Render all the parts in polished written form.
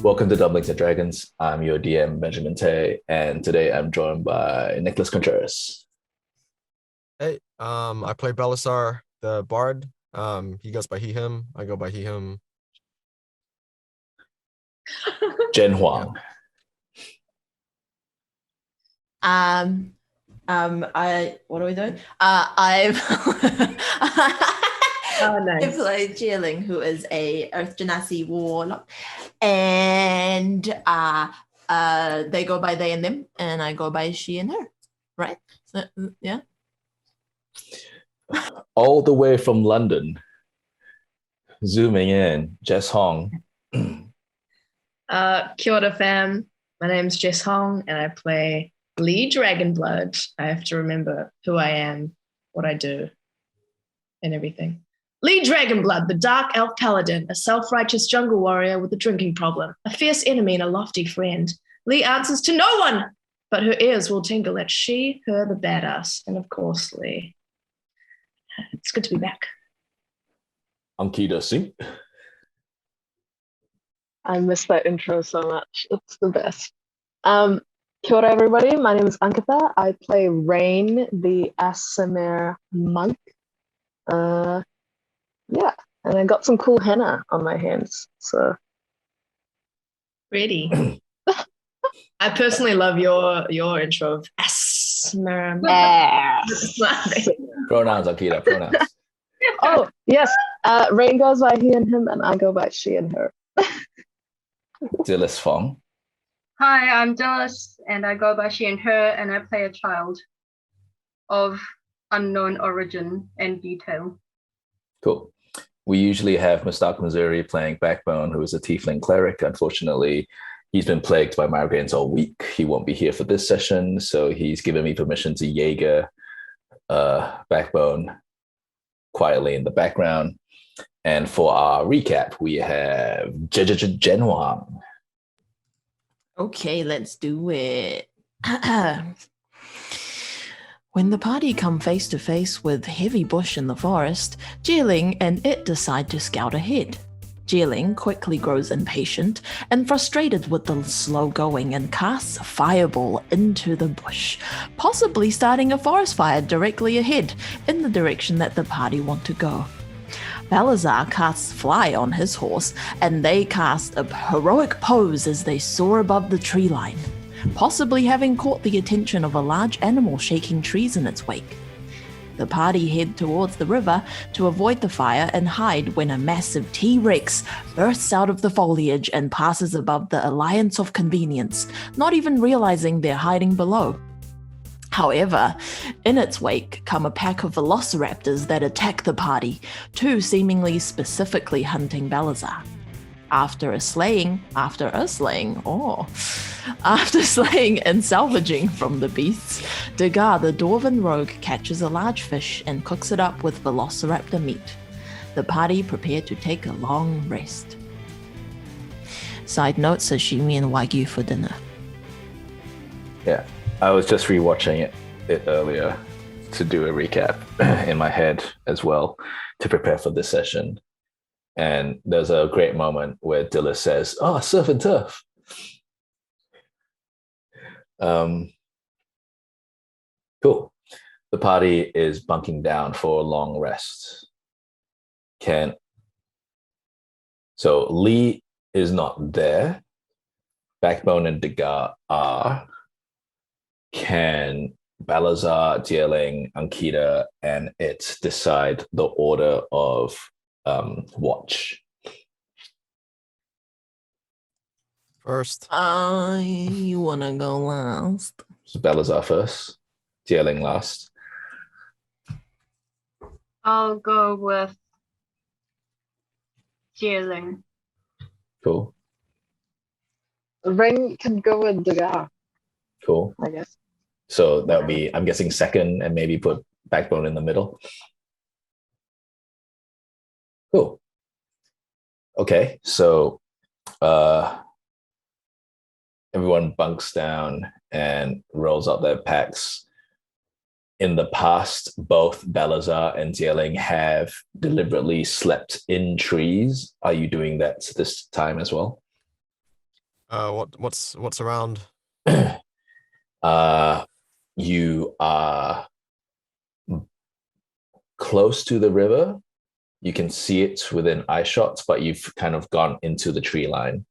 Welcome to Dumplings and Dragons. I'm your DM, Benjamin Tay, and today I'm joined by Nicholas Contreras. Hey, I play Balasar, the bard. He goes by he, him. I go by he, him. Jen Huang. What are we doing? I've nice. I play Zie Ling, who is a Earth Genasi warlock, and they go by they and them, and I go by she and her. Right? So, yeah. All the way from London, zooming in, Jess Hong. Kia ora fam. My name's Jess Hong and I play Lee Dragonblood. I have to remember who I am, what I do, and everything. Lee Dragonblood, the dark elf paladin, a self-righteous jungle warrior with a drinking problem, a fierce enemy and a lofty friend. Lee answers to no one, but her ears will tingle at she, her, the badass, and of course, Lee. It's good to be back. Ankita Singh. I miss that intro so much. It's the best. Kia ora, everybody. My name is Ankita. I play Rain, the Asimir monk. Yeah, and I got some cool henna on my hands. So Ready. I personally love your intro of Asimir. Pronouns, Ankita, pronouns. Oh, yes. Rain goes by he and him, and I go by she and her. Dilys Fong. Hi, I'm Dilys, and I go by she and her, and I play a child of unknown origin and detail. Cool. We usually have Mustaq Missouri playing Backbone, who is a tiefling cleric. Unfortunately, he's been plagued by migraines all week. He won't be here for this session, so he's given me permission to Jaeger Backbone quietly in the background. And for our recap, we have Jen Huang. Okay, let's do it. When the party come face to face with heavy bush in the forest, Zie Ling and it decide to scout ahead. Zie Ling quickly grows impatient and frustrated with the slow going and casts a fireball into the bush, possibly starting a forest fire directly ahead in the direction that the party want to go. Balasar casts Fly on his horse, and they cast a heroic pose as they soar above the tree line, possibly having caught the attention of a large animal shaking trees in its wake. The party head towards the river to avoid the fire and hide when a massive T-Rex bursts out of the foliage and passes above the Alliance of Convenience, not even realizing they're hiding below. However, in its wake come a pack of velociraptors that attack the party, two seemingly specifically hunting Balasar. After slaying and salvaging from the beasts, Degar, the Dwarven rogue, catches a large fish and cooks it up with velociraptor meat. The party prepare to take a long rest. Side note, sashimi and wagyu for dinner. Yeah, I was just rewatching it earlier to do a recap in my head as well to prepare for this session. And there's a great moment where Dilys says, "Oh, surf and turf." Cool. The party is bunking down for a long rest. So Lee is not there. Backbone and Degar are. Can Balasar, Zie Ling, Ankita, and it decide the order of watch? First. You wanna go last? So Balasar first, Zie Ling last. I'll go with Zie Ling. Cool. Rain can go with Degar, Cool. I guess. So that would be, I'm guessing, second, and maybe put Backbone in the middle. Cool. Okay, so everyone bunks down and rolls up their packs. In the past, both Balasar and Zie Ling have deliberately slept in trees. Are you doing that this time as well? What's around? You are close to the river. You can see it within eye shots, but you've kind of gone into the tree line,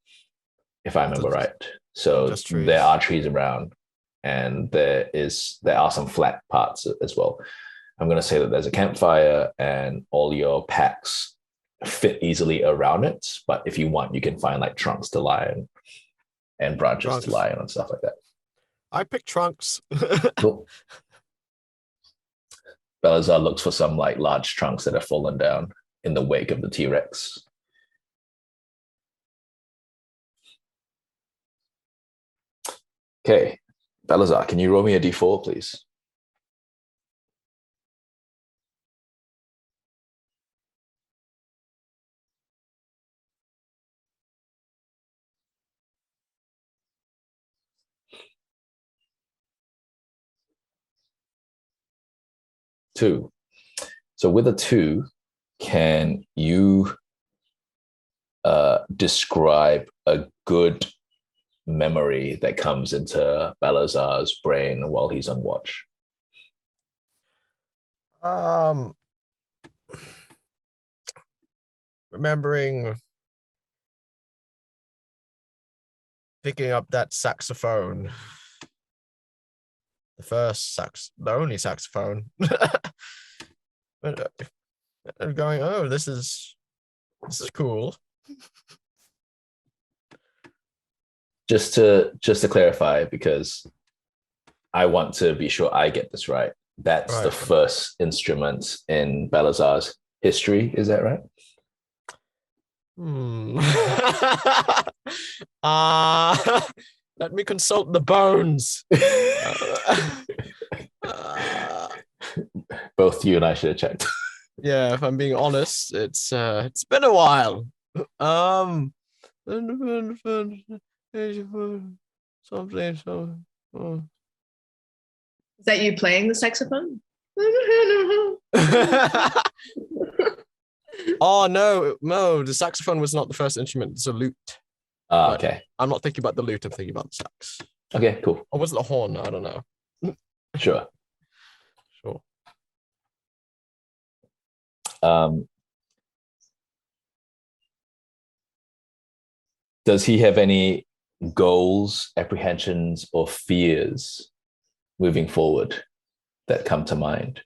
if I remember right. So there are trees around, and there are some flat parts as well. I'm going to say that there's a campfire, and all your packs fit easily around it. But if you want, you can find like trunks to lie on and branches to lie on and stuff like that. I pick trunks. Cool. Balasar looks for some like large trunks that have fallen down in the wake of the T-Rex. Okay, Balasar, can you roll me a d4, please? Two. So with a 2, can you describe a good memory that comes into Balasar's brain while he's on watch? Remembering picking up that saxophone. The only saxophone. And going, oh, this is cool. Just to clarify, because I want to be sure I get this right. That's right. The first instrument in Balasar's history, is that right? Let me consult the bones. Both you and I should have checked. Yeah, if I'm being honest, it's been a while. Something. Is that you playing the saxophone? Oh no, the saxophone was not the first instrument. It's a lute. Okay. I'm not thinking about the lute. I'm thinking about the sax. Okay, cool. Or was it the horn? I don't know. Sure. Does he have any goals, apprehensions, or fears moving forward that come to mind?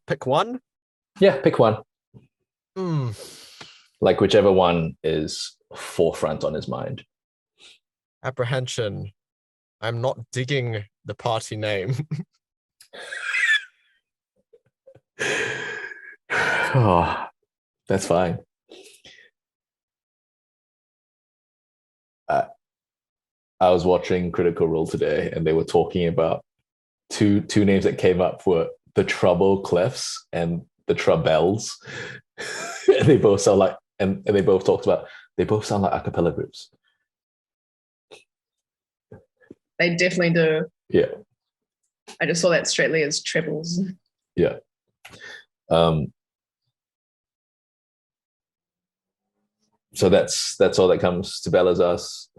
Pick one? Yeah, pick one. Like whichever one is forefront on his mind. Apprehension. I'm not digging the party name. Oh, that's fine. I was watching Critical Role today, and they were talking about two names that came up were the Trouble Clefs and the Troubles. And they both sound like, and they both talked about, they both sound like a cappella groups. They definitely do. Yeah. I just saw that straightly as trebles. Yeah. So that's all that comes to Balasar's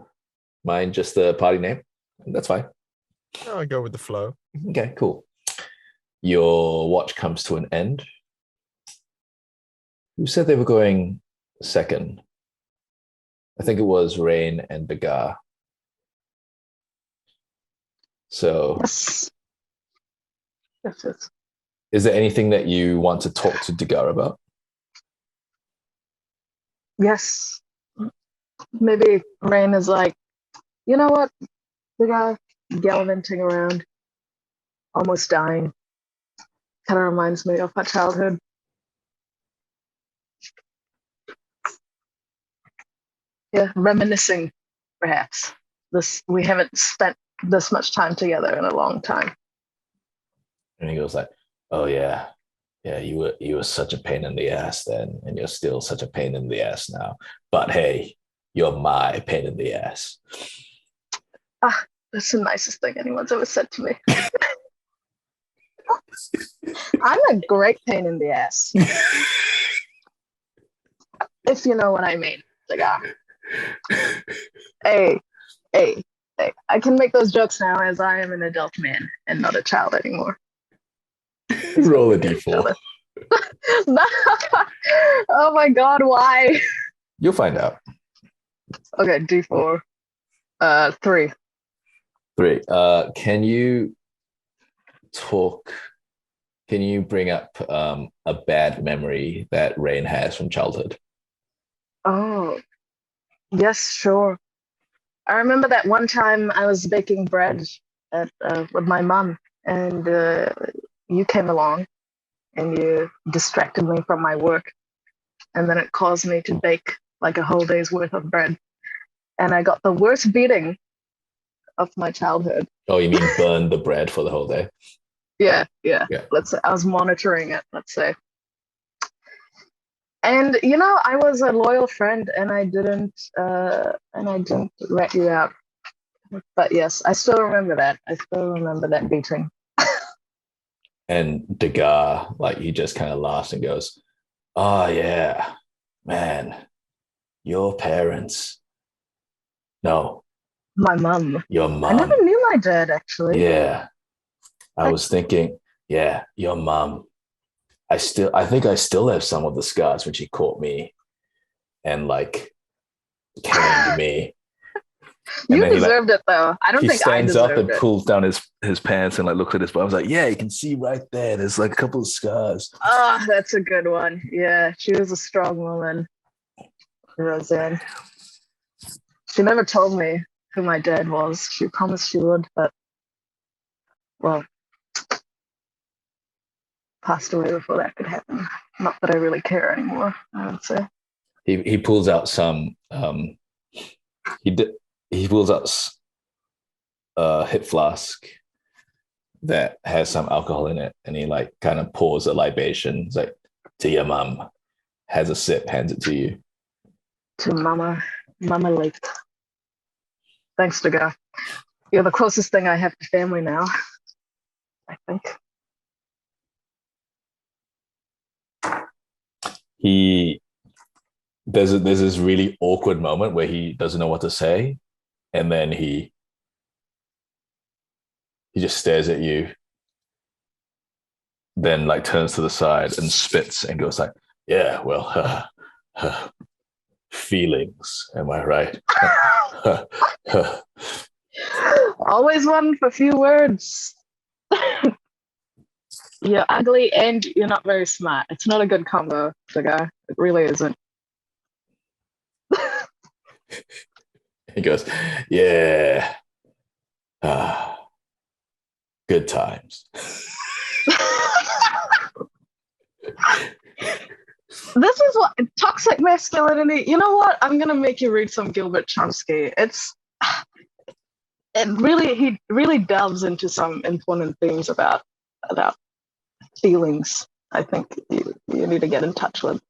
mind, just the party name. That's fine. I'll go with the flow. Okay, cool. Your watch comes to an end. Who said they were going second? I think it was Rain and Begar. So yes. Is there anything that you want to talk to Degar about? Yes. Maybe Rain is like, you know what? The guy gallivanting around, almost dying. Kind of reminds me of my childhood. Yeah, reminiscing, perhaps. We haven't spent this much time together in a long time. And he goes like, oh yeah, you were such a pain in the ass then, and you're still such a pain in the ass now. But hey, you're my pain in the ass. That's the nicest thing anyone's ever said to me. I'm a great pain in the ass. If you know what I mean. Like, hey, hey, hey. I can make those jokes now as I am an adult man and not a child anymore. Roll a d4. Oh my god, why? You'll find out. Okay, d4. 3. 3. Can you talk? Can you bring up a bad memory that Rain has from childhood? Oh, yes, sure. I remember that one time I was baking bread with my mom, and you came along and you distracted me from my work, and then it caused me to bake like a whole day's worth of bread, and I got the worst beating of my childhood. Oh, you mean burn the bread for the whole day? Yeah. Yeah. Let's say I was monitoring it, let's say. And I was a loyal friend, and I didn't rat you out. But yes, I still remember that. I still remember that beating. And Degas, like, he just kind of laughs and goes, "Oh yeah, man, your parents. No, My mum. your I mom. never knew my dad, actually. Yeah, I was thinking, yeah, your mom. I think I still have some of the scars when she caught me and like caned me. And You then deserved it, though. I don't he think I stands up deserved and it. pulls down his pants and like looks at his butt. I was like, yeah, you can see right there. There's like a couple of scars. Oh, that's a good one. Yeah, she was a strong woman, Roseanne. She never told me who my dad was. She promised she would, but, well, passed away before that could happen. Not that I really care anymore, I would say. He pulls out some he pulls out a hip flask that has some alcohol in it, and he like kind of pours a libation. It's like, to your mum, has a sip, hands it to you. To Mama Lake. Thanks, Degas. You're the closest thing I have to family now, I think. There's this really awkward moment where he doesn't know what to say, and then he just stares at you, then like turns to the side and spits and goes like, yeah, well, feelings, am I right? Always one for few words. You're ugly and you're not very smart. It's not a good combo, Degas. It really isn't. He goes, yeah, good times. This is what toxic masculinity. You know what? I'm gonna make you read some Gilbert Chomsky. He really delves into some important themes about feelings. I think you need to get in touch with.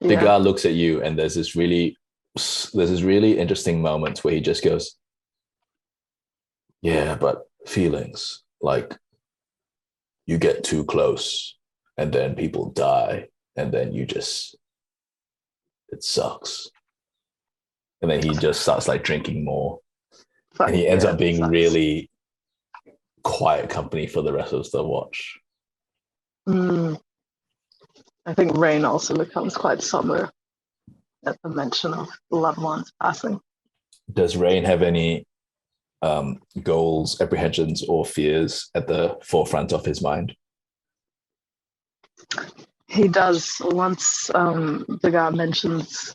The guy looks at you, and there's this really interesting moment where he just goes, yeah, but feelings, like, you get too close and then people die, and then it sucks. And then he just starts like drinking more. And he ends up being really quiet company for the rest of the watch. I think Rain also becomes quite somber at the mention of loved ones passing. Does Rain have any goals, apprehensions, or fears at the forefront of his mind? He does. Once the guy mentions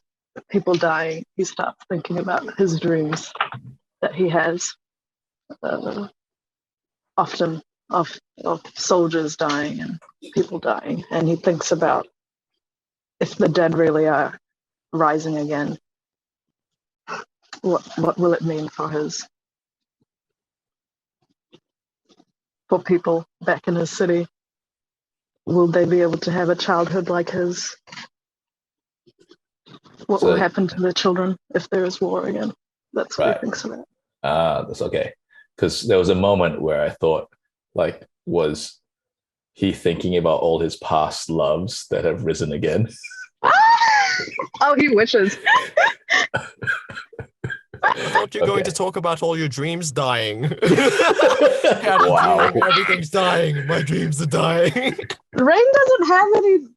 people dying, he starts thinking about his dreams that he has, often of soldiers dying and people dying, and he thinks about if the dead really are rising again, what will it mean for people back in his city? Will they be able to have a childhood like his? What will happen to the children if there is war again? That's what he thinks about. That's okay. Because there was a moment where I thought, like, was he thinking about all his past loves that have risen again? Oh, he wishes. I thought you were going to Okay. talk about all your dreams dying. Wow. Everything's dying. My dreams are dying. Rain doesn't have any.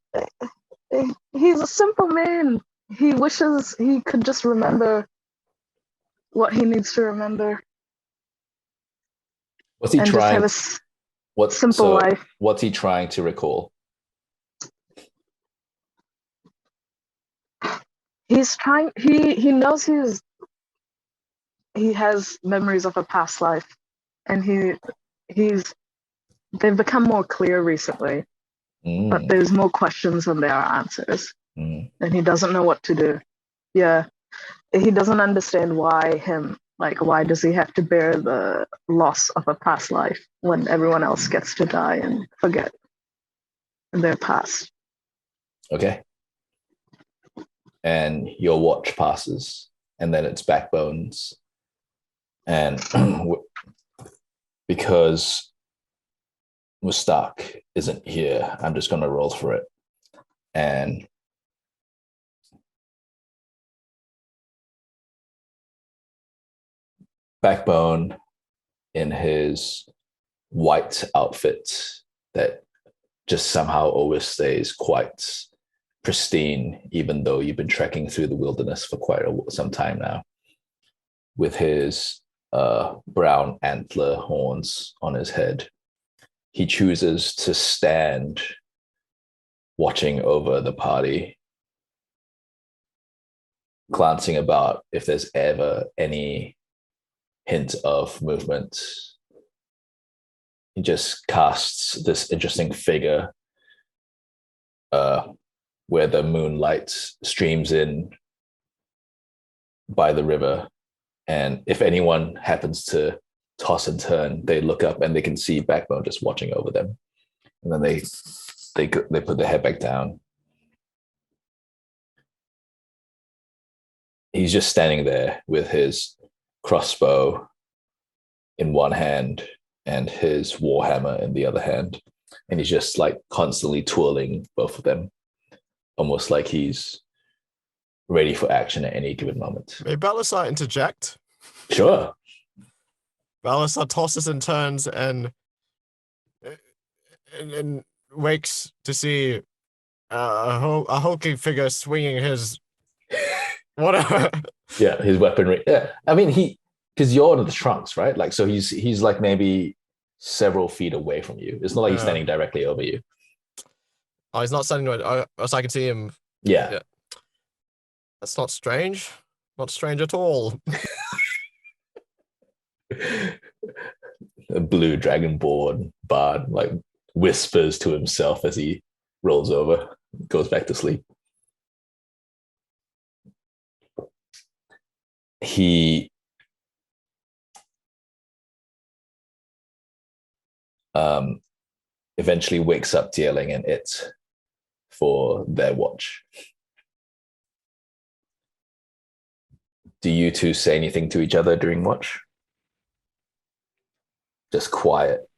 He's a simple man. He wishes he could just remember what he needs to remember What's he and just have trying? a simple life. What's he trying to recall? He's trying. He knows he has memories of a past life, and they've become more clear recently. But Mm, there's more questions than there are answers, mm, and he doesn't know what to do. Yeah, he doesn't understand why why does he have to bear the loss of a past life when everyone else gets to die and forget their past. okay. And your watch passes, and then it's Backbones. And because Mustak isn't here, I'm just going to roll for it. And Backbone, in his white outfit that just somehow always stays quite pristine, even though you've been trekking through the wilderness for some time now, with his brown antler horns on his head. He chooses to stand watching over the party, glancing about if there's ever any hint of movement. He just casts this interesting figure where the moonlight streams in by the river. And if anyone happens to toss and turn, they look up and they can see Backbone just watching over them. And then they put their head back down. He's just standing there with his crossbow in one hand and his warhammer in the other hand. And he's just like constantly twirling both of them, almost like he's ready for action at any given moment. May Balasar interject? Sure. Balasar tosses and turns and wakes to see a hulking figure swinging his whatever. Yeah, his weaponry. Yeah, I mean because you're in the trunks, right? Like, so he's like maybe several feet away from you. It's not like he's standing directly over you. Oh, he's not standing right. So I can see him. Yeah. That's not strange. Not strange at all. A blue dragonborn bard like whispers to himself as he rolls over, goes back to sleep. He eventually wakes up Zie Ling and it for their watch. Do you two say anything to each other during watch? Just quiet,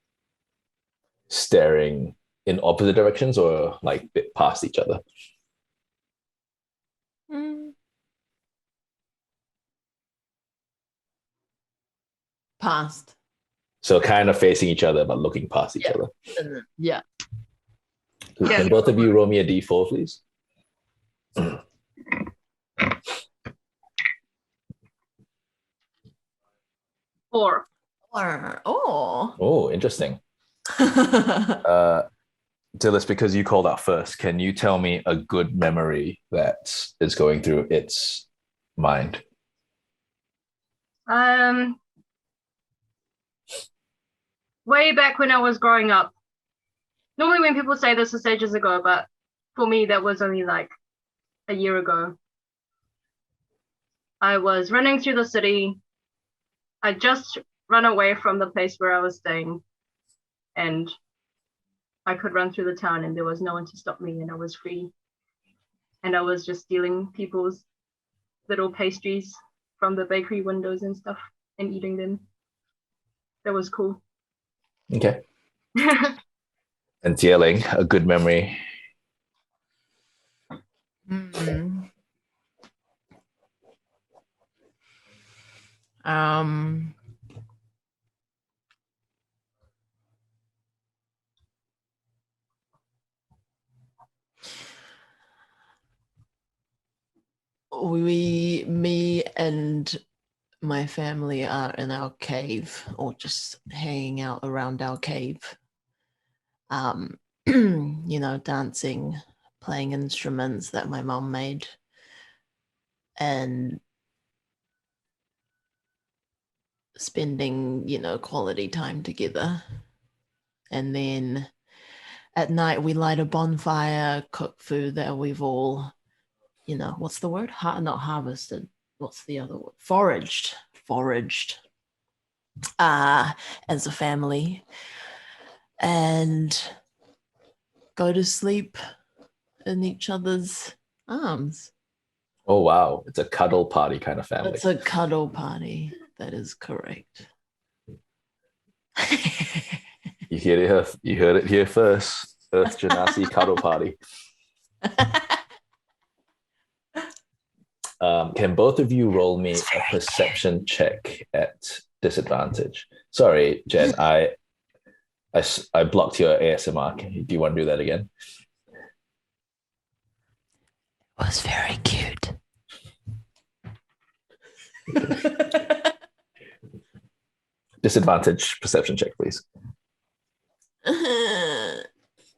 staring in opposite directions or like a bit past each other? Past. So kind of facing each other, but looking past each other. Yeah. Can both of you roll me a d4, please? 4. Oh, interesting. Dilys, because you called out first, can you tell me a good memory that is going through its mind? Way back when I was growing up. Normally when people say this is ages ago, but for me that was only like a year ago. I was running through the city. I just run away from the place where I was staying, and I could run through the town and there was no one to stop me, and I was free. And I was just stealing people's little pastries from the bakery windows and stuff and eating them. That was cool. Okay. And Zie Ling, a good memory. Mm. Me and my family are in our cave, or just hanging out around our cave. Dancing, playing instruments that my mom made, and spending, quality time together. And then at night we light a bonfire, cook food that we've all, what's the word? Not harvested. What's the other word? Foraged as a family, and go to sleep in each other's arms. Oh, wow. It's a cuddle party kind of family. It's a cuddle party. That is correct. You heard it here first. Earth Genasi cuddle party. Can both of you roll me a perception check at disadvantage? Sorry, Jen, I blocked your ASMR. Do you want to do that again? It was very cute. Disadvantage perception check, please.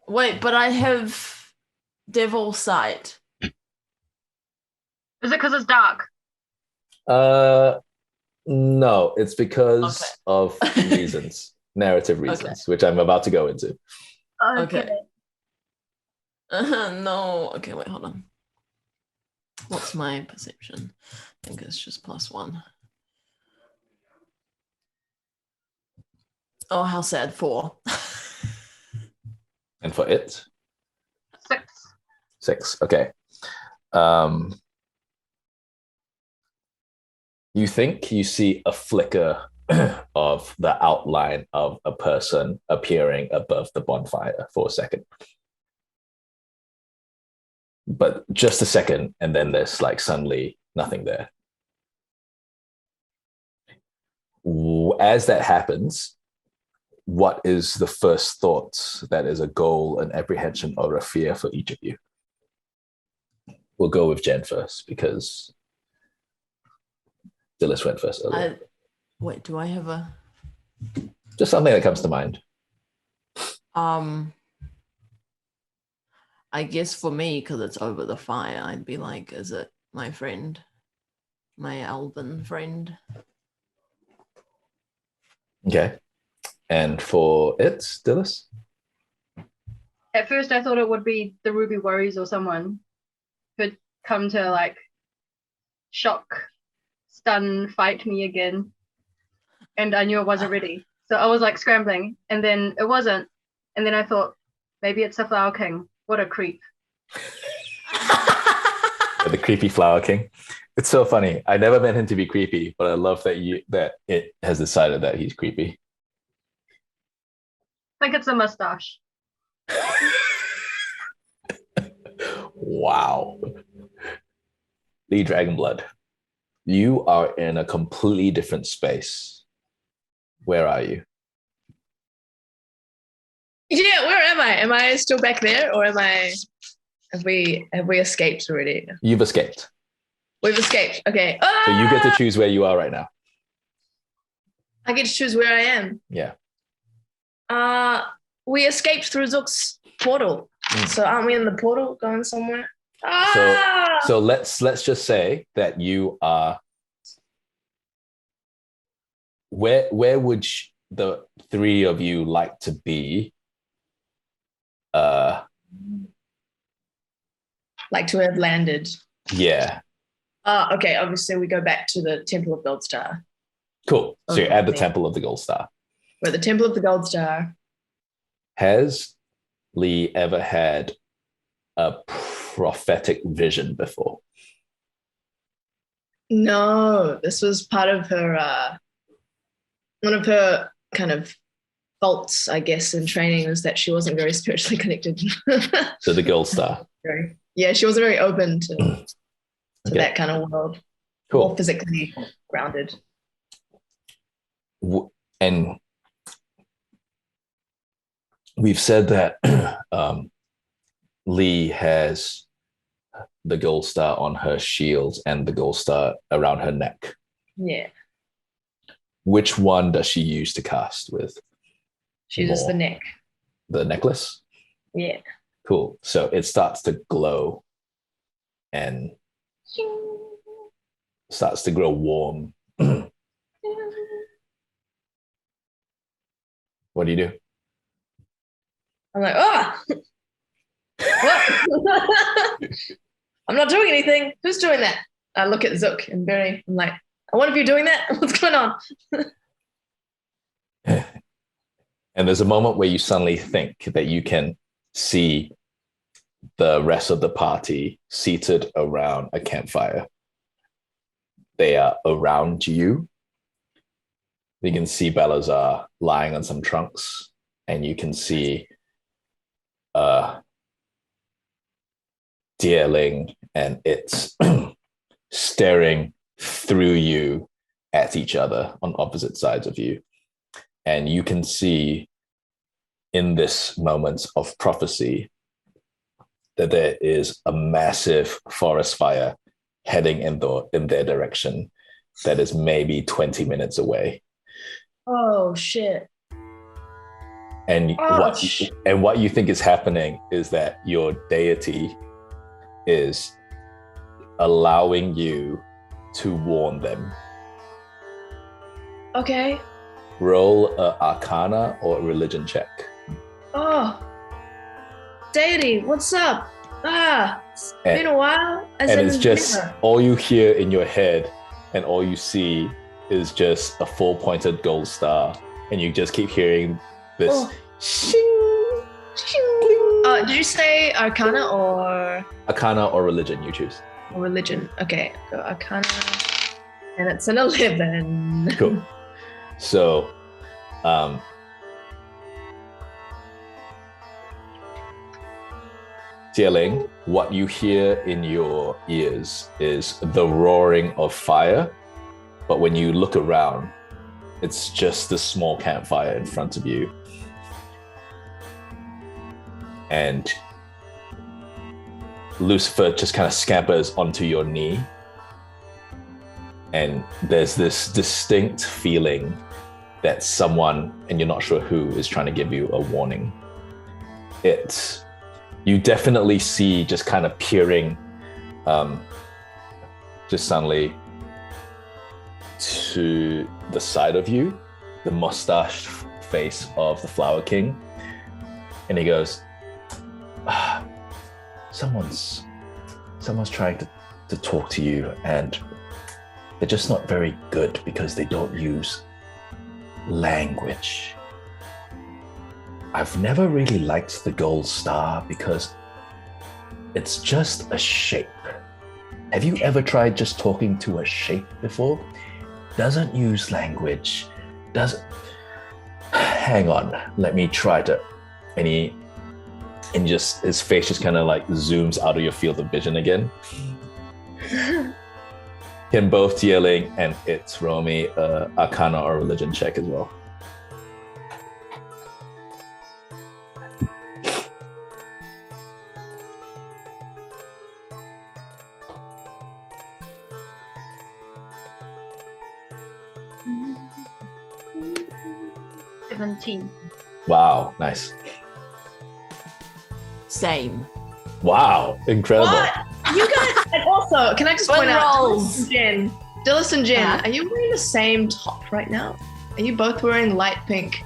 Wait, but I have devil sight. Is it because it's dark? No, it's because of reasons, narrative reasons, which I'm about to go into. Okay. No. Okay, wait, hold on. What's my perception? I think it's just +1. Oh, how sad. 4. And for it? 6. 6. Okay. You think you see a flicker of the outline of a person appearing above the bonfire for a second. But just a second, and then there's like suddenly nothing there. As that happens, what is the first thought that is a goal, an apprehension, or a fear for each of you? We'll go with Jen first, because Dilys went first earlier. Wait, do I have a... Just something that comes to mind. I guess for me, because it's over the fire, I'd be like, is it my friend? My elven friend? Okay. And for it, Dilys? At first, I thought it would be the Ruby Worries or someone who'd come to like shock, stun, fight me again. And I knew it wasn't ready. So I was like scrambling, and then it wasn't. And then I thought, maybe it's a Flower King. What a creep. The creepy Flower King. It's so funny. I never meant him to be creepy, but I love that it has decided that he's creepy. I think it's a mustache. Wow. Lee Dragonblood, you are in a completely different space. Where are you? Yeah, where am I? Am I still back there, or have we escaped already? You've escaped. We've escaped. Okay. So you get to choose where you are right now. I get to choose where I am. Yeah. We escaped through Zook's portal. So aren't we in the portal going somewhere? So let's just say that you are. Where would the three of you like to be? Like to have landed. Yeah. Okay. Obviously, we go back to the Temple of Gold Star. Cool. So you're at the Temple of the Gold Star. We're at the Temple of the Gold Star. Has Lee ever had a prophetic vision before? No, this was part of her one of her kind of faults, I guess, in training was that she wasn't very spiritually connected. So the gold star. Yeah, she wasn't very open to Okay. that kind of world. Cool. More physically grounded. And we've said that Lee has the gold star on her shield and the gold star around her neck. Yeah. Which one does she use to cast with? She uses the neck. The necklace? Yeah. Cool. So it starts to glow and starts to grow warm. What do you do? I'm like, what? I'm not doing anything. Who's doing that? I look at Zook and Berry. I'm like, are one of you doing that? What's going on? And there's a moment where you suddenly think that you can see the rest of the party seated around a campfire. They are around you. You can see Balasar lying on some trunks, and you can see Zie Ling and it's staring through you at each other on opposite sides of you. And you can see in this moment of prophecy that there is a massive forest fire heading in their direction that is maybe 20 minutes away. Oh, shit. And what you think is happening is that your deity is allowing you to warn them. Okay. Roll a Arcana or a religion check. Oh. Deity, what's up? It's been a while. And it's just all you hear in your head and all you see is just a full pointed gold star. And you just keep hearing this shing, shing, did you say Arcana or? Arcana or religion, you choose. Or religion. Okay, go Arcana. And it's an 11. Cool. So, Zie Ling, what you hear in your ears is the roaring of fire, but when you look around, it's just a small campfire in front of you. And Lucifer just kind of scampers onto your knee. And there's this distinct feeling that someone, and you're not sure who, is trying to give you a warning. You definitely see just kind of peering just suddenly to the side of you, the mustached face of the Flower King. And he goes, someone's trying to talk to you, and they're just not very good because they don't use language. I've never really liked the gold star because it's just a shape. Have you ever tried just talking to a shape before? Doesn't use language. Hang on, let me try to. And just his face just kind of like zooms out of your field of vision again. Can both Zie Ling and it's Romy Arcana or religion check as well. Wow, nice. Same. Wow, incredible. What? You guys, and also, can I just point out, Dilys and Jen, are you wearing the same top right now? Are you both wearing light pink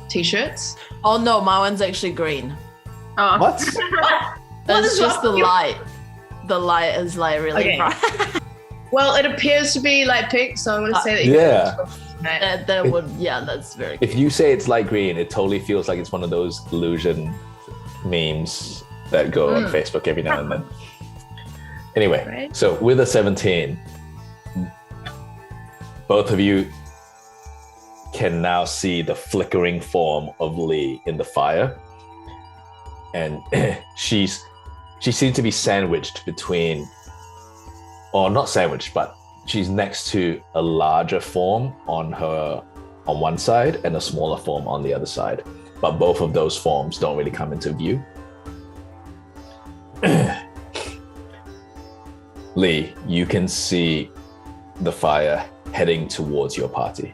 t-shirts? Oh no, my one's actually green. Oh. What? It's just the light. The light is like really bright. Well, it appears to be light pink, so I'm going to say that you that's very If you say it's light green, it totally feels like it's one of those illusion memes that go on Facebook every now and then. Anyway, so with a 17, both of you can now see the flickering form of Lee in the fire. And she seems to be sandwiched between, or not sandwiched, but she's next to a larger form on one side and a smaller form on the other side. But both of those forms don't really come into view. Lee, you can see the fire heading towards your party.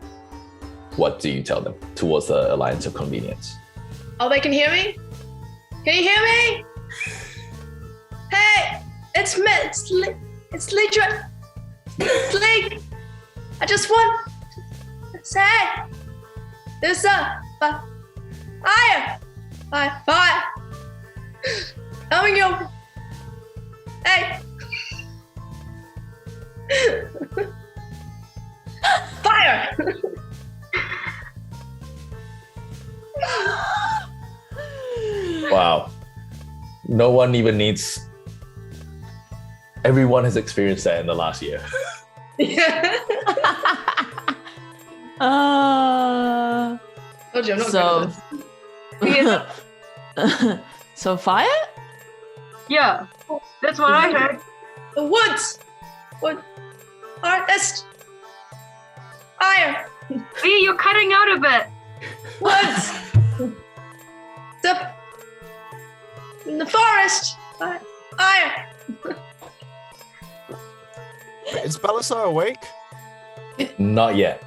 What do you tell them? Towards the Alliance of Convenience. Oh, they can hear me? Can you hear me? Hey, it's me. It's Lee. It's Lee. It's Lee. I just want to say there's a fire. Fire. Coming your. Hey. Fire. Wow. No one even needs. Everyone has experienced that in the last year. Told you I'm not good at this. So fire? Yeah, that's what I heard. The woods. What? Artist. Fire. Lee, you're cutting out a bit. Woods. In the forest. Fire. Is Balasar awake? Not yet.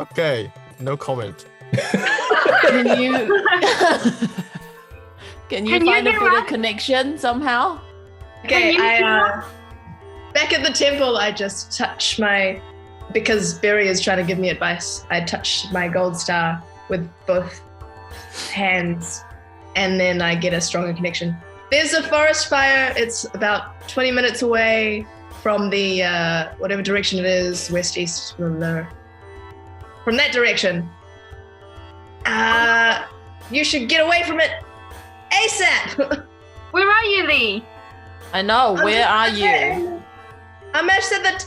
Okay, no comment. Can you Can you find a hear better us? connection somehow? Okay, Can you back at the temple, I just touch because Barry is trying to give me advice, I touch my gold star with both hands, and then I get a stronger connection. There's a forest fire. It's about 20 minutes away from the, whatever direction it is, west, east, from that direction. You should get away from it ASAP. Where are you, Lee? I know. Where are you? I'm actually at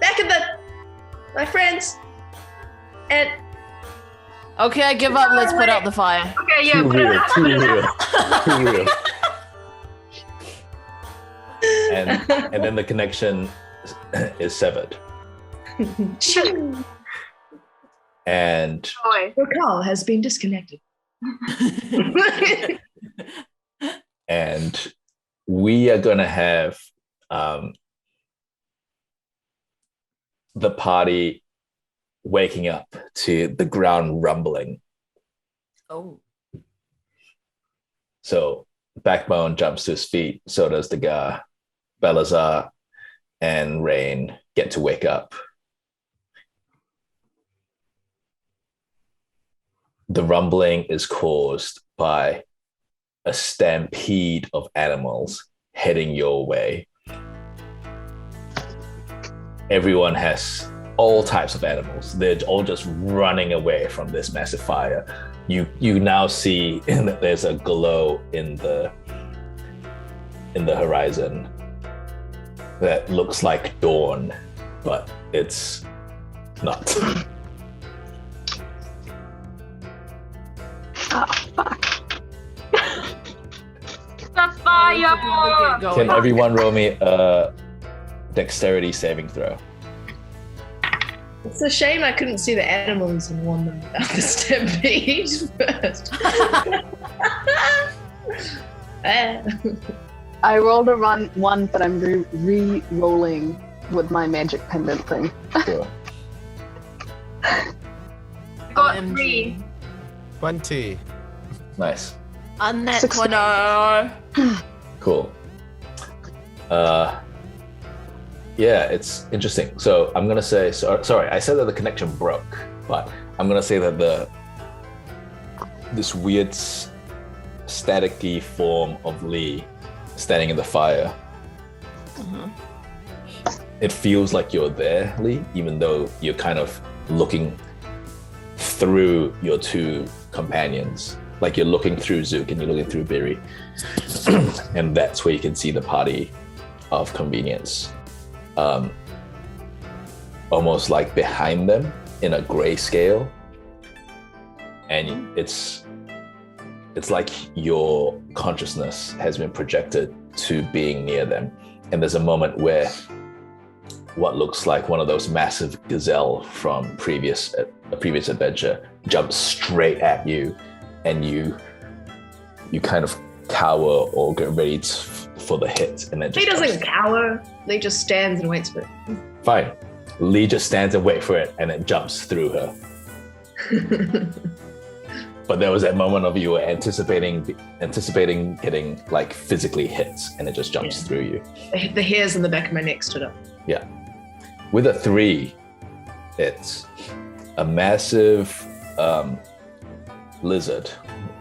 back at my friends, and Okay, I give up. Let's put out the fire. Okay, yeah, Too put it real, out. too real, too real. And then the connection is severed. And Boy. your call has been disconnected. and we are gonna have the party waking up to the ground rumbling. Oh. So Backbone jumps to his feet, so does the guy. Balasar and Rain get to wake up. The rumbling is caused by a stampede of animals heading your way. Everyone has all types of animals. They're all just running away from this massive fire. You now see that there's a glow in the horizon that looks like dawn, but it's not. Oh, fuck. The fire! Can everyone roll me a dexterity saving throw? It's a shame I couldn't see the animals and warn them about the stampede first. I rolled a one, but I'm re-rolling with my magic pendant thing. Sure. Got OMG. 3. 20. Nice. On that 16. corner. Cool. Yeah, it's interesting. So I'm gonna say, sorry, I said that the connection broke, but I'm gonna say that this weird staticky form of Lee standing in the fire. Mhm. It feels like you're there, Lee, even though you're kind of looking through your two companions. Like you're looking through Zook and you're looking through Biri. And that's where you can see the party of convenience. almost like behind them in a grayscale, and it's like your consciousness has been projected to being near them. And there's a moment where what looks like one of those massive gazelle from a previous adventure jumps straight at you, and you kind of cower or get ready for the hit, and then He doesn't cower. Lee just stands and waits for it. Fine. Lee just stands and waits for it, and it jumps through her. But there was that moment of you were anticipating getting like physically hit, and it just jumps through you. The hairs in the back of my neck stood up. Yeah. With a 3, it's a massive lizard,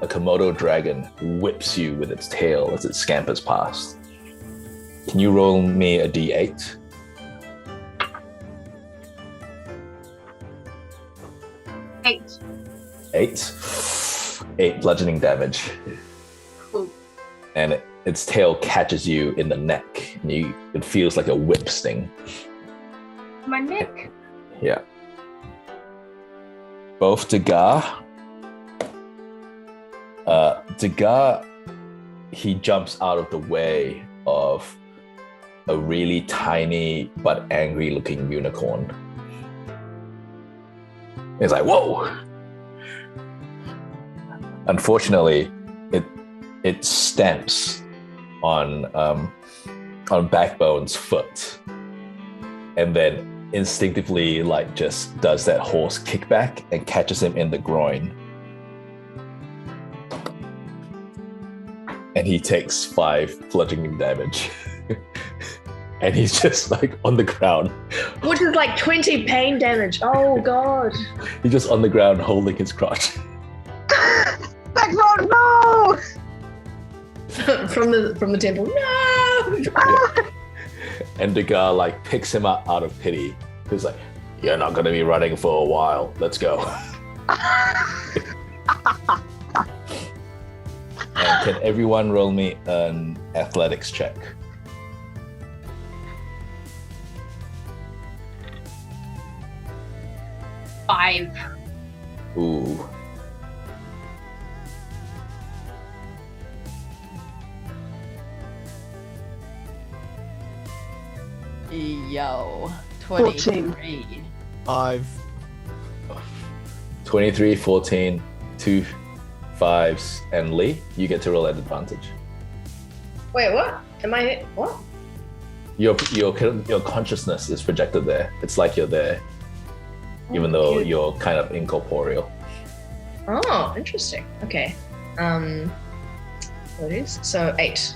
a Komodo dragon, whips you with its tail as it scampers past. Can you roll me a d8? 8. 8 bludgeoning damage. Cool. And its tail catches you in the neck, and it feels like a whip sting. My neck. Yeah. Both Degar, he jumps out of the way of a really tiny but angry looking unicorn. It's like, whoa! Unfortunately, it stamps on Backbone's foot, and then instinctively like just does that horse kickback and catches him in the groin. And he takes 5 bludgeoning damage. And he's just like on the ground. Which is like 20 pain damage. Oh god. He's just on the ground holding his crotch. Backbone, no! from the temple. No! Yeah. And Degar like picks him up out of pity. He's like, you're not gonna be running for a while. Let's go. And can everyone roll me an athletics check? Five. Ooh. Yo, 14. 23. 5. 23, 14, 2 5s, and Lee, you get to roll at advantage. Wait, what? Am I what? Your consciousness is projected there. It's like you're there, even though you're kind of incorporeal. Oh, interesting. Okay. What is so 8?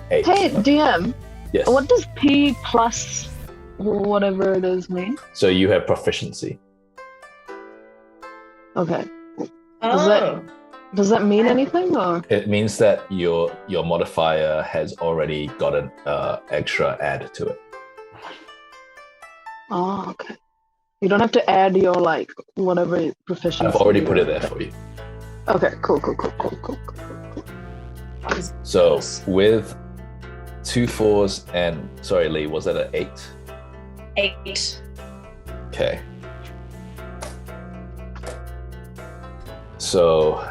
8. Hey, DM, Yes. what does P plus whatever it is mean? So you have proficiency. Okay. Oh, Does that mean anything, or? It means that your modifier has already got an extra add to it. Oh, okay. You don't have to add your like whatever proficiency. I've already put it there for you. Okay, cool. So with 2 4s and sorry, Lee, was that an 8? 8. Okay. So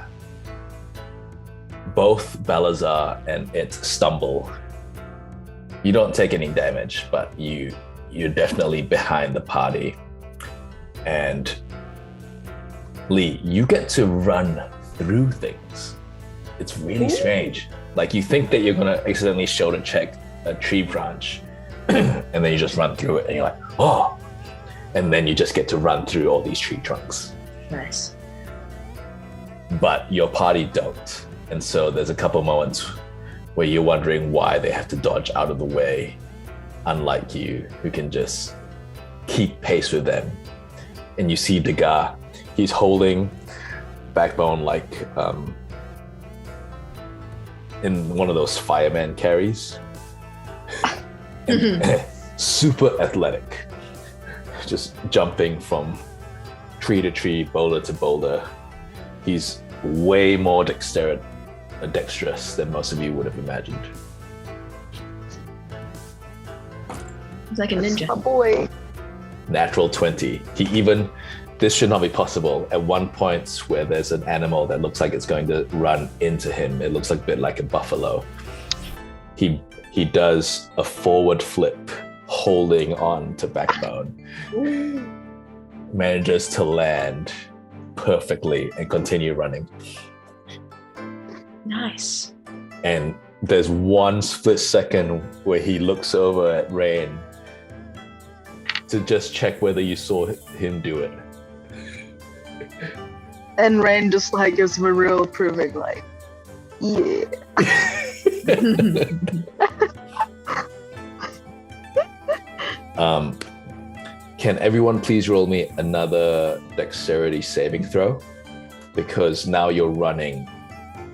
both Balasar and it stumble. You don't take any damage, but you're definitely behind the party. And Lee, you get to run through things. It's really strange. Like you think that you're gonna accidentally shoulder check a tree branch, and then you just run through it, and you're like, oh, and then you just get to run through all these tree trunks. Nice. But your party don't. And so there's a couple moments where you're wondering why they have to dodge out of the way, unlike you, who can just keep pace with them. And you see Degar, he's holding Backbone like in one of those fireman carries. And super athletic, just jumping from tree to tree, boulder to boulder. He's way more dexterous than most of you would have imagined. He's like a ninja. A boy. Natural 20. This should not be possible. At one point where there's an animal that looks like it's going to run into him, it looks like a bit like a buffalo. He does a forward flip, holding on to Backbone. Manages to land perfectly and continue running. Nice. And there's one split second where he looks over at Rain to just check whether you saw him do it. And Rain just like gives him a real approving, like, yeah. Can everyone please roll me another dexterity saving throw? Because now you're running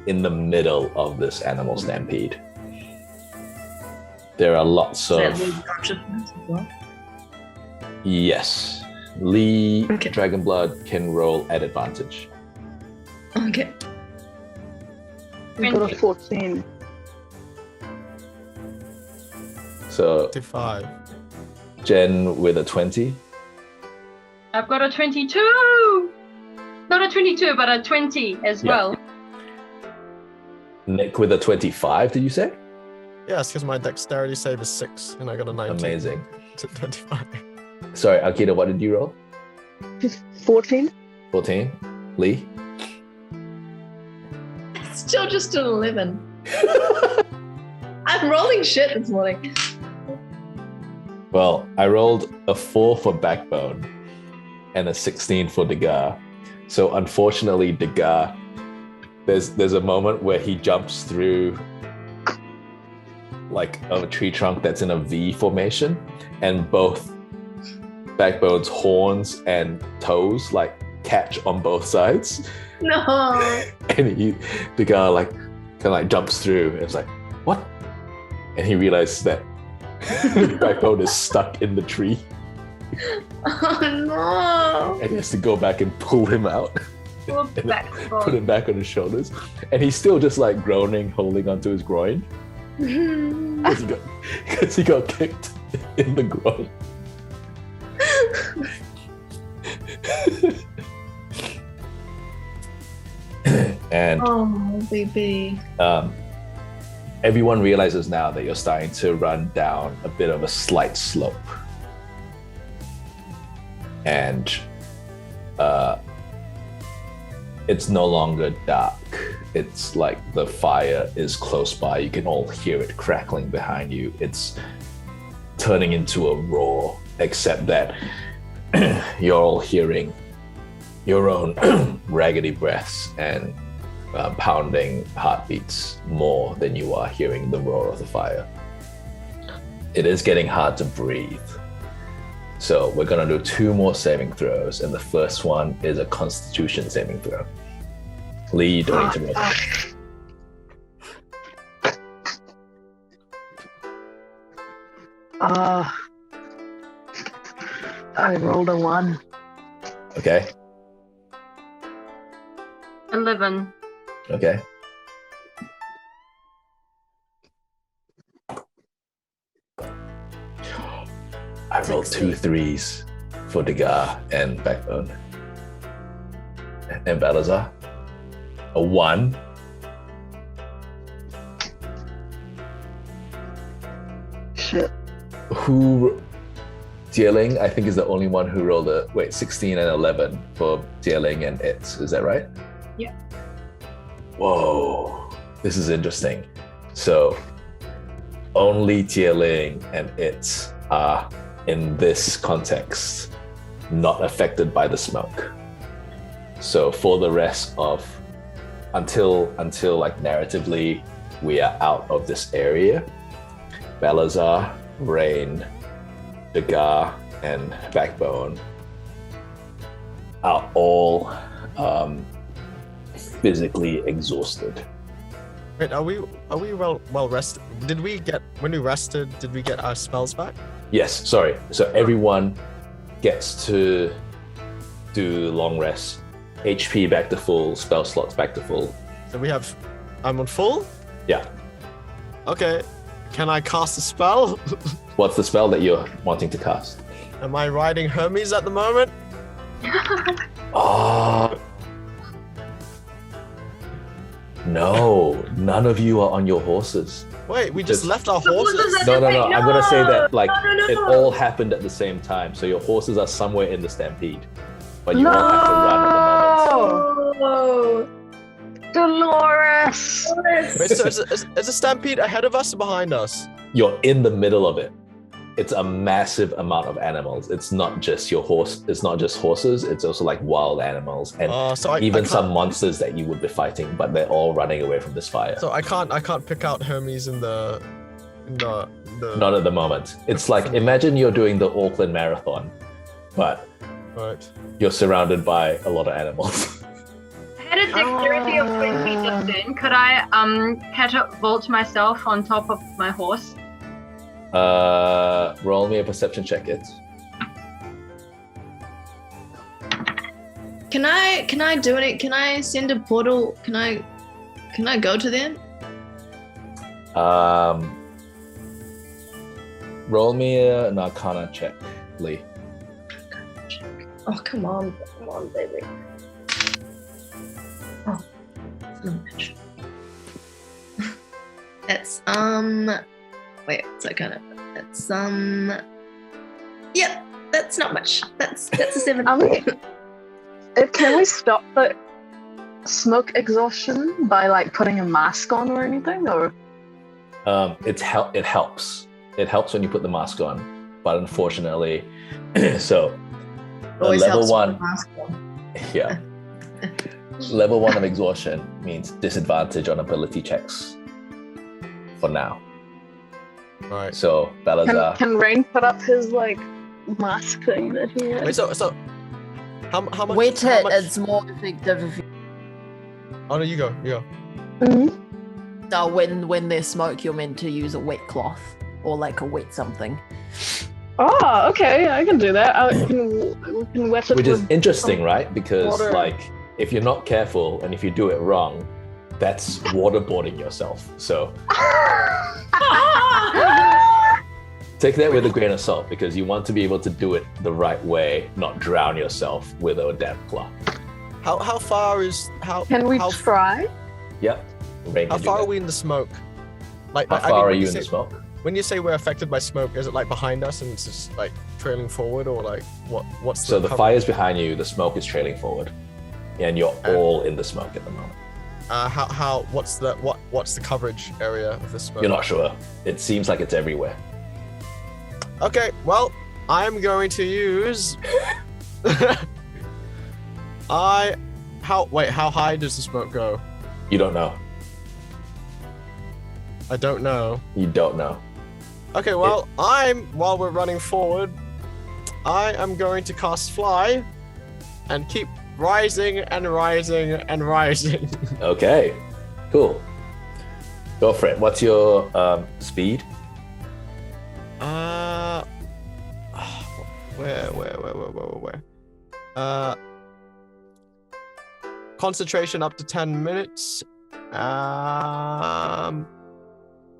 in the middle of this animal stampede. There are lots of... Does that lose consciousness as well? Yes. Lee Okay. Dragonblood can roll at advantage. Okay. We got a 14. So 55. Jen with a 20. I've got a 22. Not a 22, but a 20 as Yeah. well. Nick with a 25, did you say? Yes, because my dexterity save is 6, and I got a 19. Amazing. To 25. Sorry, Ankita, what did you roll? 14? 14. Lee? Still just an 11. I'm rolling shit this morning. Well, I rolled a 4 for Backbone and a 16 for Degas. So unfortunately, Degas, there's a moment where he jumps through like a tree trunk that's in a V formation, and both Backbone's horns and toes like catch on both sides. No. And Degas like kind of like jumps through and it's like, what? And he realizes that Backbone is stuck in the tree. Oh no. And he has to go back and pull him out. Poor And Backbone. put him back on his shoulders. And he's still just like groaning, holding onto his groin. Because he got kicked in the groin. And Oh, baby. everyone realizes now that you're starting to run down a bit of a slight slope. And it's no longer dark. It's like the fire is close by. You can all hear it crackling behind you. It's turning into a roar, except that you're all hearing your own raggedy breaths and pounding heartbeats more than you are hearing the roar of the fire. It is getting hard to breathe. So we're gonna do 2 more saving throws, and the first one is a Constitution saving throw. Lee, you don't need to roll. I rolled a 1. Okay. 11. Okay. I rolled 2 3s for Degas and Backbone. And Balasar. A 1. Shit. Zie Ling, I think, is the only one who rolled 16 and 11 for Zie Ling and It's. Is that right? Yeah. Whoa, this is interesting. So only Zie Ling and It's are, in this context, not affected by the smoke. So for the rest of, until like narratively, we are out of this area, Balasar, Rain, Degas, and Backbone are all physically exhausted. Wait, are we well rested? Did we get, when we rested, did we get our spells back? Yes, sorry. So everyone gets to do long rest. HP back to full, spell slots back to full. So we have, I'm on full? Yeah. Okay. Can I cast a spell? What's the spell that you're wanting to cast? Am I riding Hermes at the moment? Oh. No, none of you are on your horses. Wait, we just Just- left our The horses horses? are- No. I'm gonna say that like No. it all happened at the same time. So your horses are somewhere in the stampede, but you all have to run at the moment. Oh, Oh, Dolores! Wait, so is a stampede ahead of us or behind us? You're in the middle of it. It's a massive amount of animals. It's not just your horse. It's not just horses. It's also like wild animals and So I even can't- some monsters that you would be fighting, but they're all running away from this fire. So I can't pick out Hermes in the Not at the moment. It's like imagine you're doing the Auckland Marathon, but right. you're surrounded by a lot of animals. I had a dexterity of 20 just then. Could I catapult myself on top of my horse? Roll me a perception check. It. Can I do it? Can I send a portal? Can I go to them? Roll me an Arcana check, Lee. Oh, come on, baby. Oh, it's not much. That's wait, so kind of that's yep, that's not much. That's a 7. Can we stop the smoke exhaustion by like putting a mask on or anything? Or It helps. It helps when you put the mask on, but unfortunately, so Always level helps one, with the mask on. yeah. Level 1 of exhaustion means disadvantage on ability checks for now. Right. So Balasar, can Rain put up his like mask thing that he had? Wait, so how much? Wet how it, much- it's more effective if you. Oh no, you go. Mhm. So when there's smoke, you're meant to use a wet cloth or like a wet something. Oh, okay, I can do that. We can wet it which is with interesting, right? Because water. like if you're not careful and if you do it wrong, that's waterboarding yourself. So take that with a grain of salt because you want to be able to do it the right way, not drown yourself with a damp cloth. How far is how? Can we how, try? Yep. Rain how can do far that. are we in the smoke? Like, How I mean, far are when you in say, the smoke? When you say we're affected by smoke, is it like behind us and it's just like trailing forward, or like what's So the cover- fire's behind you, the smoke is trailing forward, and you're all in the smoke at the moment. How what's the coverage area of the smoke? You're not sure. It seems like it's everywhere. Okay, well, I'm going to use. How high does the smoke go? You don't know. I don't know. You don't know. Okay, well, while we're running forward, I am going to cast Fly and keep rising and rising and rising. Okay. Cool. Go for it. What's your speed? Where? Concentration up to 10 minutes.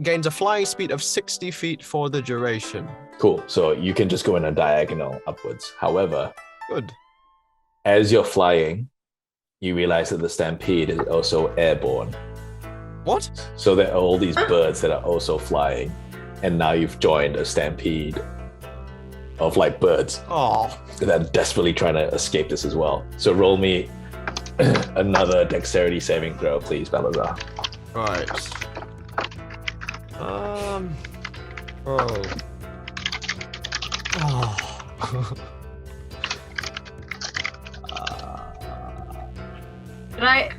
Gains a flying speed of 60 feet for the duration. Cool. So you can just go in a diagonal upwards. However, Good. as you're flying, you realize that the stampede is also airborne. What? So there are all these birds that are also flying, and now you've joined a stampede of like birds Oh, that are desperately trying to escape this as well. So roll me another dexterity saving throw, please, Balasar. right. Oh. Did I?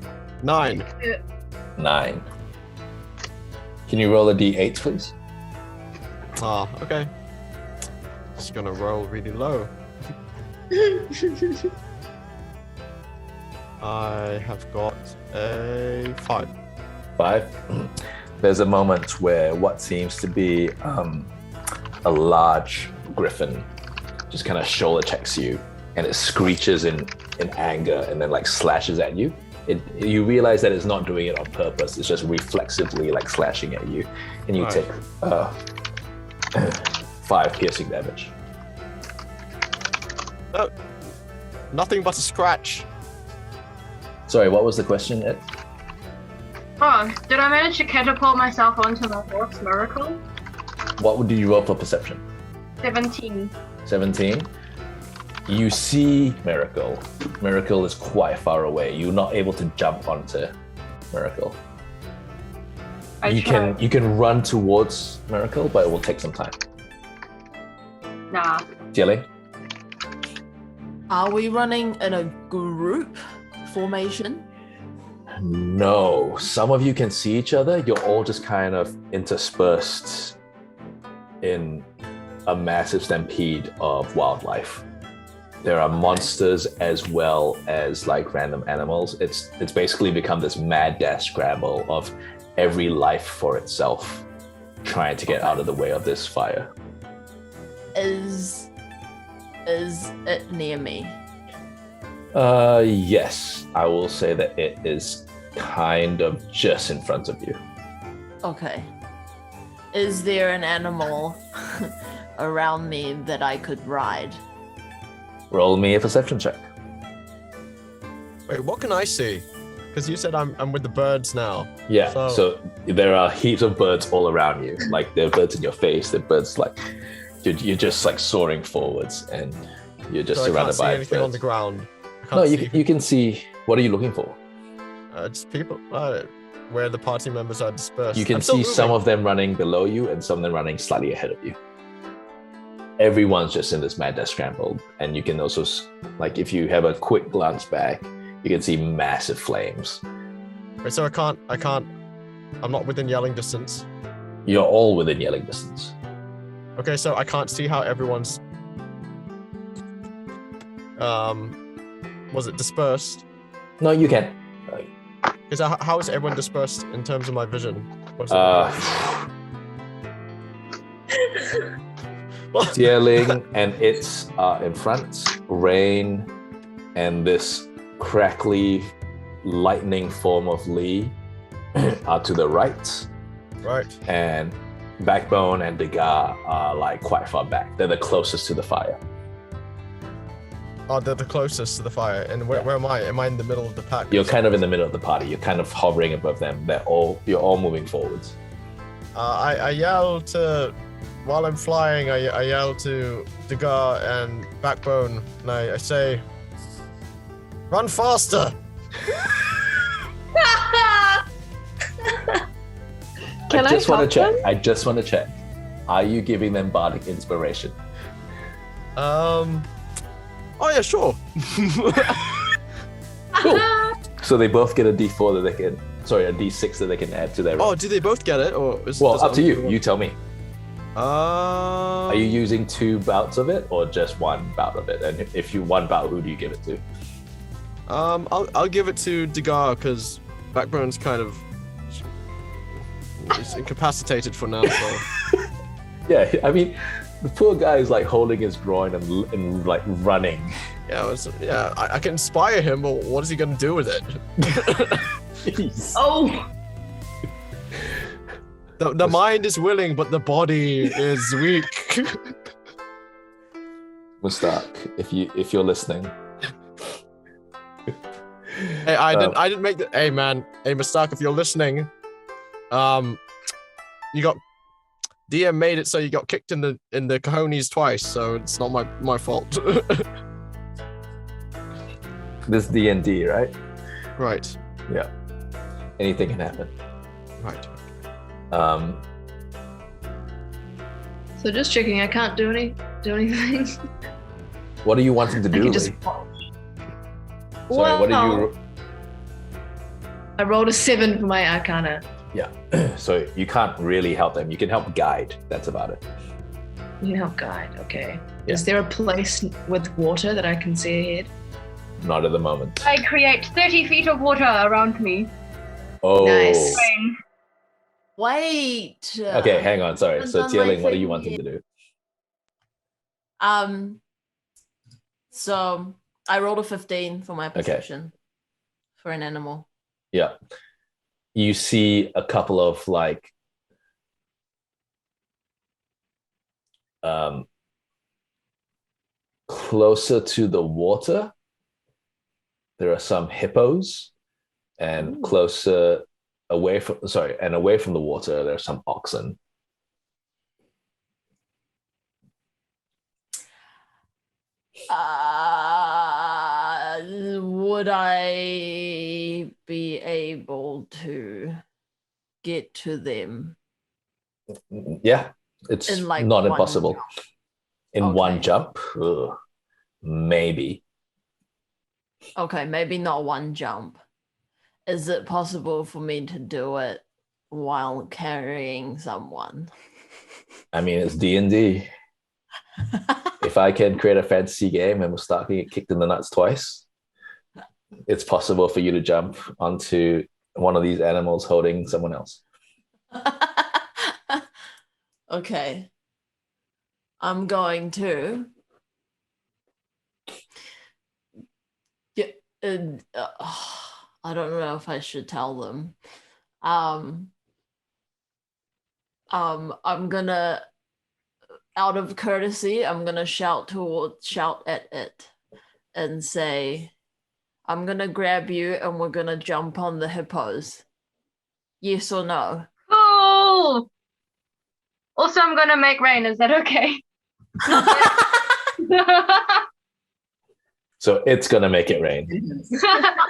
9. 9. Can you roll a d8, please? Okay. Just gonna roll really low. I have got a 5. 5. There's a moment where what seems to be a large griffin just kind of shoulder checks you, and it screeches in anger and then like slashes at you you realize that it's not doing it on purpose. It's just reflexively like slashing at you, and you take 5 piercing damage. Oh, nothing but a scratch. Sorry, what was the question, Ed? Oh, did I manage to catapult myself onto the horse miracle? What did you roll for perception? 17. 17. You see Miracle. Miracle is quite far away. You're not able to jump onto Miracle. You can run towards Miracle, but it will take some time. Nah. Zie Ling? Are we running in a group formation? No. Some of you can see each other. You're all just kind of interspersed in a massive stampede of wildlife. There are monsters as well as like random animals. It's basically become this mad dash scramble of every life for itself trying to get out of the way of this fire. Is it near me? Yes. I will say that it is kind of just in front of you. Okay. Is there an animal around me that I could ride? Roll me a perception check. Wait, what can I see? Because you said I'm with the birds now. Yeah, so there are heaps of birds all around you. Like there are birds in your face. There are birds like you're just like soaring forwards, and you're just surrounded by anything birds. on the ground. No, you can see. What are you looking for? Just people where the party members are dispersed. You can see some of them running below you, and some of them running slightly ahead of you. Everyone's just in this mad dash scramble, and you can also, like, if you have a quick glance back, you can see massive flames. Wait, so I'm not within yelling distance. You're all within yelling distance. Okay, so I can't see how everyone's was it dispersed? No, you can. How is everyone dispersed in terms of my vision? Zie Ling and it's in front. Rain and this crackly lightning form of Lee are to the right. Right. And Backbone and Degas are like quite far back. They're the closest to the fire. Oh, they're the closest to the fire. And where am I? Am I in the middle of the pack? You're kind of in the middle of the party. You're kind of hovering above them. You're all moving forwards. I yell to, while I'm flying, I yell to Degas and Backbone, and I say, "Run faster!" I just want to check. Are you giving them bardic inspiration? Oh yeah, sure. Cool. So they both get a D4 that a D6 that they can add to their. Oh, do they both get it, or up to you? You tell me. Are you using 2 bouts of it or just 1 bout of it? And if you 1 bout, who do you give it to? I'll give it to Degas because Backbone's kind of is incapacitated for now. So. Yeah, I mean, the poor guy is like holding his groin and like running. Yeah, I can inspire him, but what is he gonna do with it? Jeez. Oh. The mind is willing, but the body is weak. Mustak, if you're listening. Hey, I didn't make the. Hey man, hey Mustak, if you're listening, you got DM made it so you got kicked in the cojones twice, so it's not my fault. This D&D, right? Right. Yeah. Anything can happen. Right. So just checking, I can't do anything. What are you wanting to do? I can just. Sorry, what are you? I rolled a 7 for my Arcana. Yeah. So you can't really help them. You can help guide. That's about it. You can help guide. Okay. Yeah. Is there a place with water that I can see ahead? Not at the moment. I create 30 feet of water around me. Oh. Nice. Rain. Wait. Okay, hang on. Sorry. So on Zie Ling, my what are you thing wanting to do? So I rolled a 15 for my perception. for an animal. Yeah. You see a couple of like closer to the water, there are some hippos, and closer away from the water, there are some oxen. Would I be able to get to them? Yeah, it's In, like, not one impossible. jump? In one Okay. jump? Ugh, maybe. Okay, maybe not one jump. Is it possible for me to do it while carrying someone? I mean, it's D&D. If I can create a fantasy game and we'll start getting kicked in the nuts twice, it's possible for you to jump onto one of these animals holding someone else. Okay. I'm going to get. I don't know if I should tell them. I'm gonna, out of courtesy, I'm gonna shout at it and say, I'm gonna grab you and we're gonna jump on the hippos. Yes or no? Cool. Also, I'm gonna make rain. Is that okay? So it's gonna make it rain.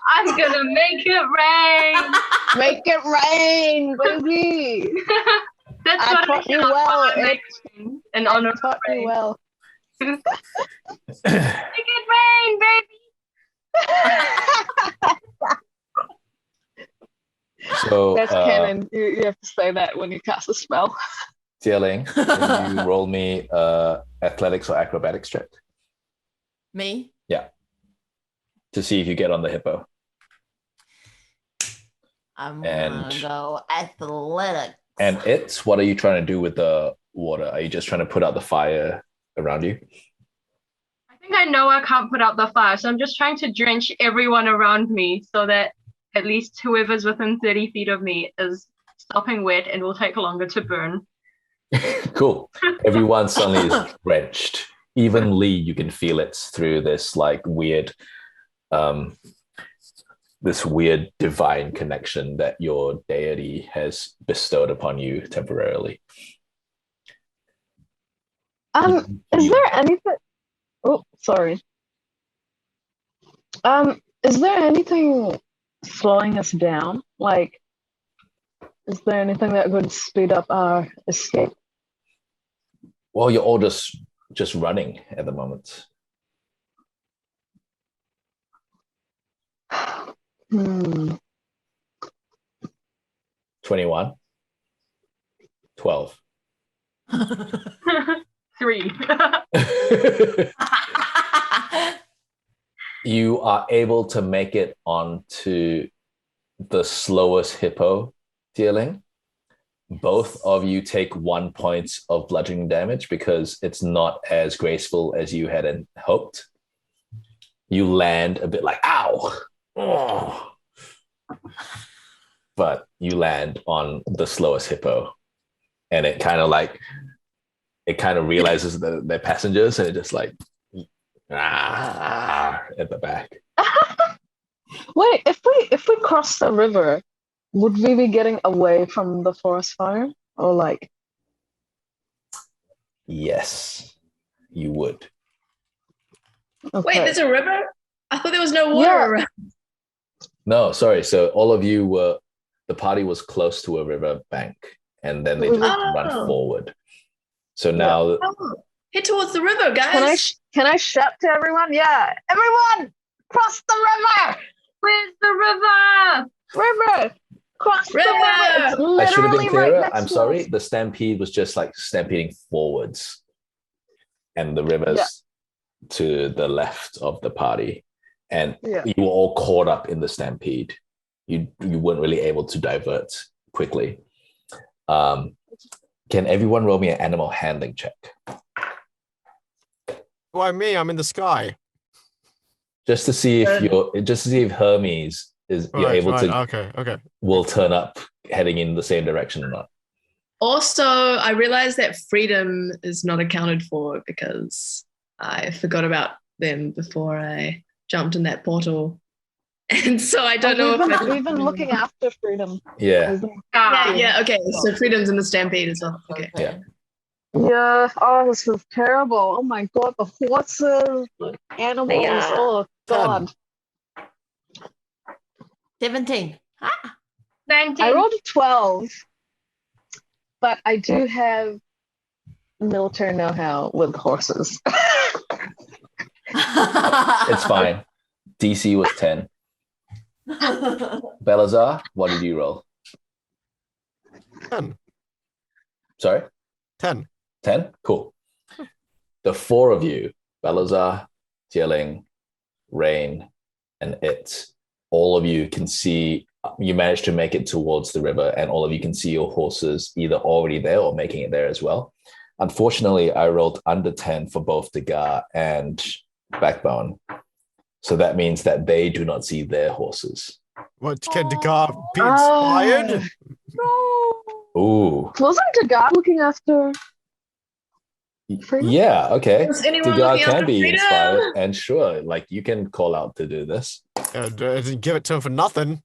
I'm gonna make it rain. Make it rain, baby. That's I what taught I you do. well. I make rain in honor of Taught you rain. well. Make it rain, baby. So That's canon. You have to say that when you cast a spell. Zie Ling, can you roll me athletics or acrobatics check Me? to see if you get on the hippo? I'm And- gonna go athletics. And what are you trying to do with the water? Are you just trying to put out the fire around you? I think I know I can't put out the fire, so I'm just trying to drench everyone around me so that at least whoever's within 30 feet of me is stopping wet and will take longer to burn. Cool. Everyone suddenly is drenched. Even Lee, you can feel it through this like weird divine connection that your deity has bestowed upon you temporarily. Is there anything? Oh, sorry. Is there anything slowing us down? Like, is there anything that would speed up our escape? Well, you're all just running at the moment. 21, 12. 3. You are able to make it onto the slowest hippo, Zie Ling. Both of you take 1 point of bludgeoning damage because it's not as graceful as you had hoped. You land a bit like, ow! Oh. But you land on the slowest hippo. And it kind of realizes that they're passengers and it just like at the back. Wait, if we cross the river, would we be getting away from the forest fire? Or like, Yes, you would. okay. Wait, there's a river? I thought there was no water Yeah. around. No, sorry. So all of you the party was close to a river bank and then they just run forward. So now Oh, head towards the river, guys. Can I shout to everyone? Yeah, everyone, cross the river! Where's the river? River! Cross River! the river! It's I should have literally been right clearer. next I'm to sorry. us. The stampede was just like stampeding forwards and the river's to the left of the party. And Yeah. you were all caught up in the stampede. You weren't really able to divert quickly. Can everyone roll me an animal handling check? Why me? I'm in the sky. Just to see if Hermes is you're able to Okay. will turn up heading in the same direction or not. Also, I realized that freedom is not accounted for because I forgot about them before I jumped in that portal. And so I don't know if we've been looking after freedom. Yeah. Yeah, okay. So freedom's in the stampede as well. Okay. Yeah. Yeah. Oh, this was terrible. Oh my god, the horses, the animals. Yeah. Oh god. 17. Ah. 19. I rolled a 12, but I do have military know-how with horses. It's fine. DC was 10. Balasar, what did you roll? 10. Sorry? 10. 10? Cool. The four of you, Balasar, Zie Ling, Rain, and It, all of you can see, you managed to make it towards the river, and all of you can see your horses either already there or making it there as well. Unfortunately, I rolled under 10 for both Degas and Backbone. So that means that they do not see their horses. What, can Degas be inspired? Ooh. Wasn't Degas looking after freedom? Yeah, okay. Was anyone Degas looking can after be freedom? inspired, and sure, like you can call out to do this. Didn't give it to him for nothing.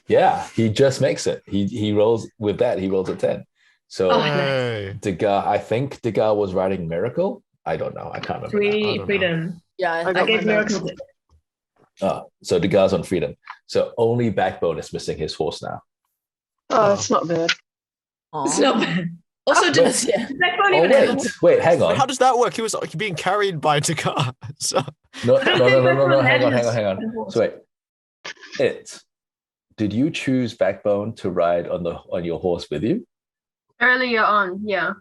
Yeah, he just makes it. He rolls with that. He rolls a 10. So Hey. Degas, I think Degas was riding Miracle. I don't know. I can't remember. I don't know. Freedom. Yeah, I I got gave my notes. Miracle. So Degas on Freedom. So only Backbone is missing his horse now. Oh, it's not bad. It's not bad. Also, Wait. does Backbone even have a- Wait, hang on. How does that work? He was being carried by Degas. So, No, I don't think Backbone hang on. has- So wait. Did you choose Backbone to ride on your horse with you? Earlier on, yeah.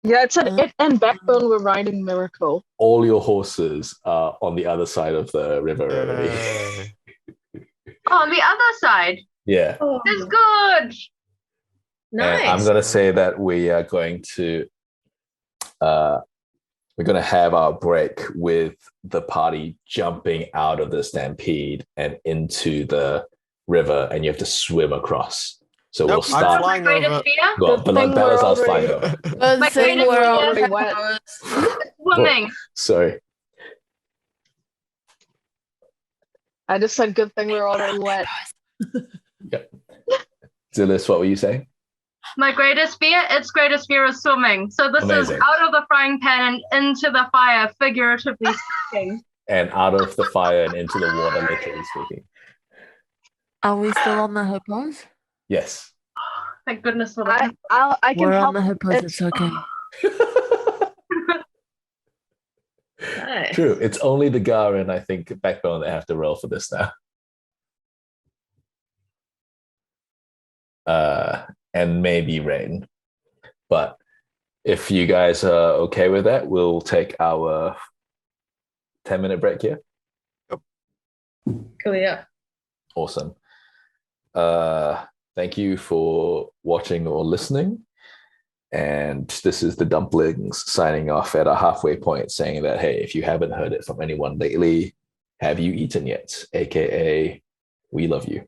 Yeah, it's It and Backbone were riding Miracle. All your horses are on the other side of the river already. hey. On the other side. Yeah. Oh, That's good. nice. And I'm gonna say that we are going to we're gonna have our break with the party jumping out of the stampede and into the river, and you have to swim across. So we'll Nope, I'm start. flying My greatest over. fear? Well, Good thing we're Balasar's flying already- over. Good My thing greatest we're fear- already Wet. Swimming. Sorry. I just said good thing we're already wet. Dilys, what were you saying? My greatest fear, its greatest fear is swimming. So this Amazing. is out of the frying pan and into the fire, figuratively speaking. And out of the fire and into the water, literally speaking. Are we still on the hippos? Yes. Thank goodness for that. I can We're help. on the hippos, it's okay. Nice. True. It's only the Gar and I think Backbone that have to roll for this now. And maybe Rain. But if you guys are okay with that, we'll take our 10-minute break here. Cool, yeah. Awesome. Thank you for watching or listening. And this is the Dumplings signing off at a halfway point, saying that, hey, if you haven't heard it from anyone lately, have you eaten yet? AKA, we love you.